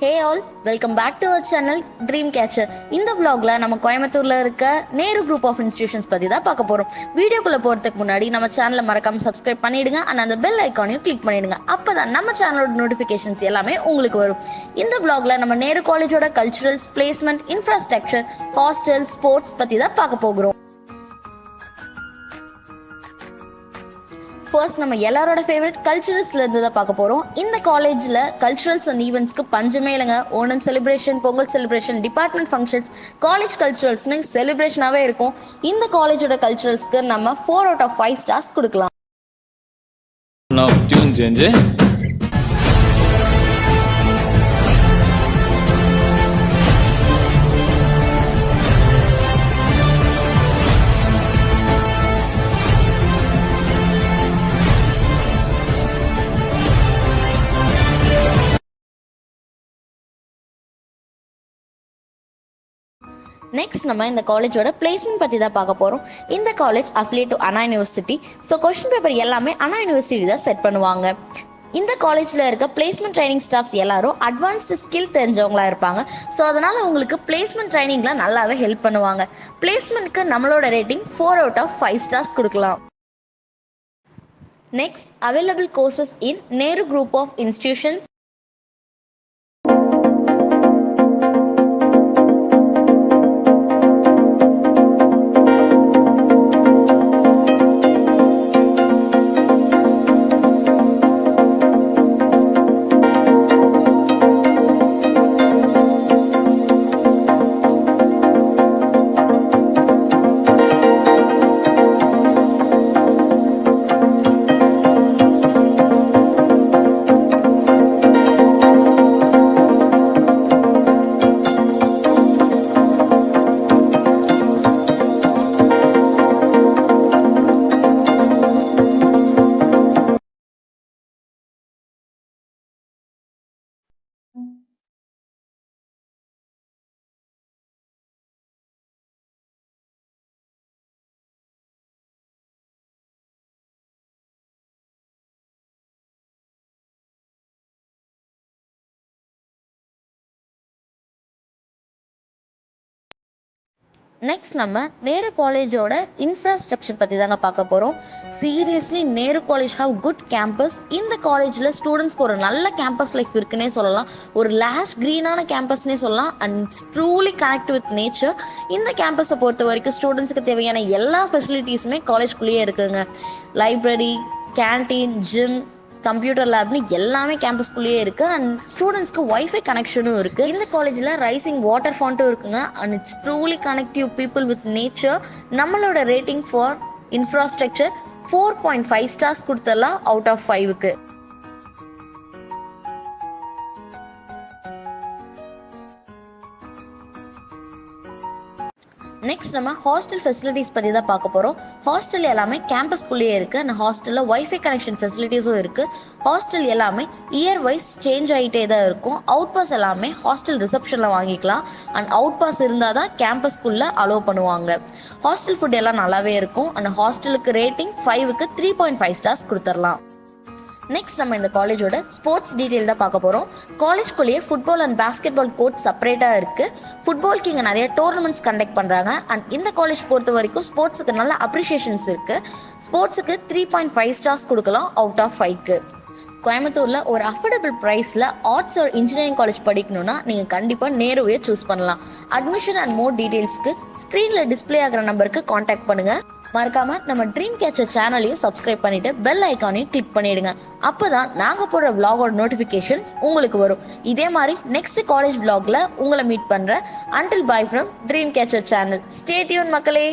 Hey all, welcome back to our channel dream catcher. இந்த vlogல நம்ம கோயம்புத்தூர்ல இருக்க நேரு குரூப் ஆஃப் இன்ஸ்டிடியூஷன்ஸ் பத்தி தான் பார்க்க போறோம். வீடியோக்குள்ள போறதுக்கு முன்னாடி நம்ம சேனலை மறக்காம சப்ஸ்கிரைப் பண்ணிடுங்க அண்ட் அந்த பெல் ஐக்கானையும் கிளிக் பண்ணிடுங்க. அப்பதான் நம்ம சேனலோட நோட்டிபிகேஷன்ஸ் எல்லாமே உங்களுக்கு வரும். இந்த vlogல நம்ம நேரு காலேஜோட culturals, placement, infrastructure, hostel, sports பத்தி தான் பார்க்க போகிறோம். ஃபர்ஸ்ட் நம்ம எல்லாரோட ஃபேவரட் கல்ச்சுரல்ஸ்ல இருந்து தான் பார்க்க போறோம். இந்த காலேஜ்ல கல்ச்சுரல்ஸ் அண்ட் ஈவெண்ட்ஸ்க்கு பஞ்சமே இல்லைங்க. Onam celebration, Pongal celebration, department functions, college கல்ச்சுரல்ஸ்னு செலிப்ரேஷனாவே இருக்கும். இந்த காலேஜோட கல்ச்சுரல்ஸ்க்கு நம்ம 4 out of 5 ஸ்டார்ஸ் கொடுக்கலாம். நெக்ஸ்ட் நம்ம இந்த காலேஜோட பிளேஸ்மெண்ட் பற்றி தான் பார்க்க போகிறோம். இந்த college affiliate to Anna university. So question paper எல்லாமே அண்ணா யூனிவர்சிட்டி தான் செட் பண்ணுவாங்க. இந்த காலேஜில் இருக்க பிளேஸ்மெண்ட் ட்ரைனிங் ஸ்டாஃப்ஸ் எல்லாரும் அட்வான்ஸ்டு ஸ்கில் தெரிஞ்சவங்களா இருப்பாங்க. ஸோ அதனால் உங்களுக்கு பிளேஸ்மெண்ட் ட்ரைனிங்லாம் நல்லாவே ஹெல்ப் பண்ணுவாங்க. பிளேஸ்மெண்ட்க்கு நம்மளோட ரேட்டிங் 4 out of 5 ஸ்டார்ஸ் கொடுக்கலாம். Next, available courses in Nehru group of institutions. Next நம்ம நேரு காலேஜோட இன்ஃப்ராஸ்ட்ரக்சர் பற்றி தாங்க பார்க்க போகிறோம். Seriously Nehru college have good campus. இந்த காலேஜில் ஸ்டூடெண்ட்ஸ்க்கு ஒரு நல்ல கேம்பஸ் லைஃப் இருக்குன்னே சொல்லலாம். ஒரு லேஷ் க்ரீனான கேம்பஸ்னே சொல்லலாம். And truly connect with nature. இந்த கேம்பஸை பொறுத்த வரைக்கும் ஸ்டூடெண்ட்ஸுக்கு தேவையான எல்லா ஃபெசிலிட்டிஸுமே காலேஜ்குள்ளேயே இருக்குங்க. லைப்ரரி, கேன்டீன், ஜிம், கம்ப்யூட்டர் லேப்னு எல்லாமே கேம்பஸ்குள்ளேயே இருக்கு. அண்ட் ஸ்டூடெண்ட்ஸ்க்கு வைஃபை கனெக்ஷனும் இருக்கு. இந்த காலேஜில் ரைசிங் வாட்டர் ஃபவுண்ட்டும் இருக்குங்க. And it's truly connective people with nature. நம்மளோட ரேட்டிங் ஃபார் இன்ஃப்ராஸ்ட்ரக்சர் 4.5 ஸ்டார்ஸ் கொடுத்துடலாம் அவுட் ஆஃப் 5க்கு. நெக்ஸ்ட் நம்ம ஹாஸ்டல் ஃபெசிலிட்டிஸ் பற்றி தான் பார்க்க போகிறோம். ஹாஸ்டல் எல்லாமே கேம்பஸ்குள்ளேயே இருக்குது. அண்ட் ஹாஸ்டலில் வைஃபை கனெக்ஷன் ஃபெசிலிட்டிஸும் இருக்குது. ஹாஸ்டல் எல்லாமே இயர் வைஸ் சேஞ்ச் ஆகிட்டே தான் இருக்கும். அவுட் பாஸ் எல்லாமே ஹாஸ்டல் ரிசப்ஷனில் வாங்கிக்கலாம். அண்ட் அவுட் பாஸ் இருந்தால் தான் கேம்பஸ்குள்ளே அலோவ் பண்ணுவாங்க. ஹாஸ்டல் ஃபுட் எல்லாம் நல்லாவே இருக்கும். அண்ட் ஹாஸ்டலுக்கு ரேட்டிங் 5க்கு 3.5 ஸ்டார்ஸ் கொடுத்துடலாம். நெக்ஸ்ட் நம்ம இந்த காலேஜோட ஸ்போர்ட்ஸ் டீட்டெயில் தான் பார்க்க போகிறோம். காலேஜ்குள்ளேயே football and basketball court செப்பரேட்டாக இருக்குது. ஃபுட்பால்க்கு இங்கே நிறைய டோர்னமெண்ட்ஸ் கண்டக்ட் பண்ணுறாங்க. அண்ட் இந்த காலேஜ் பொறுத்த வரைக்கும் ஸ்போர்ட்ஸுக்கு நல்ல அப்ரிஷியேஷன்ஸ் இருக்குது. ஸ்போர்ட்ஸுக்கு 3.5 ஸ்டார்ஸ் கொடுக்கலாம் அவுட் ஆஃப் 5க்கு. கோயம்புத்தூரில் ஒரு அஃபோர்டபுள் ப்ரைஸில் ஆர்ட்ஸ் ஒரு இன்ஜினியரிங் காலேஜ் படிக்கணும்னா நீங்கள் கண்டிப்பாக நேருவே சூஸ் பண்ணலாம். அட்மிஷன் அண்ட் மோர் டீட்டெயில்ஸ்க்கு ஸ்க்ரீனில் டிஸ்பிளே ஆகிற நம்பருக்கு காண்டாக்ட் பண்ணுங்கள். மறக்காம நம்ம ட்ரீம் கேச்சர் சேனலையும் சப்ஸ்கிரைப் பண்ணிட்டு பெல் ஐக்கானையும் கிளிக் பண்ணிடுங்க. அப்பதான் நாங்க போடுற vlogோட நோட்டிபிகேஷன்ஸ் உங்களுக்கு வரும். இதே மாதிரி நெக்ஸ்ட் காலேஜ் vlogல உங்களை மீட் பண்றேன். Until bye from dream catcher channel. Stay tuned மக்களே.